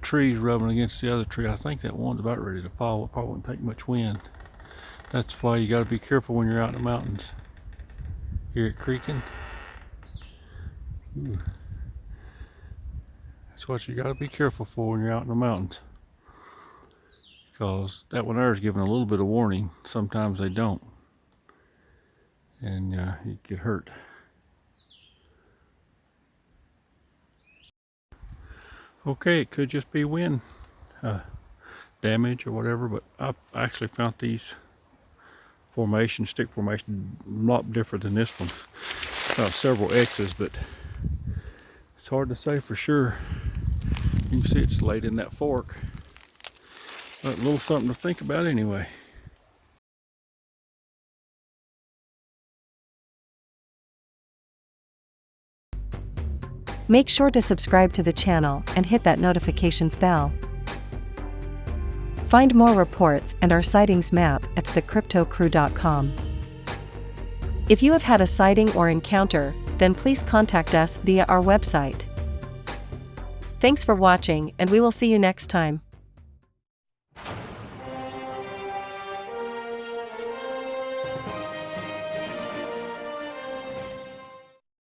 trees rubbing against the other tree. I think that one's about ready to fall. It probably wouldn't take much wind. That's why you got to be careful when you're out in the mountains. Hear it creaking? Ooh. That's what you got to be careful for when you're out in the mountains. Because that one there is giving a little bit of warning. Sometimes they don't. And you get hurt. Okay, it could just be wind damage or whatever, but I actually found these stick formation, a lot different than this one. Found several X's, but it's hard to say for sure. You can see it's laid in that fork. But a little something to think about anyway. Make sure to subscribe to the channel and hit that notifications bell. Find more reports and our sightings map at thecryptocrew.com. If you have had a sighting or encounter, then please contact us via our website. Thanks for watching, and we will see you next time.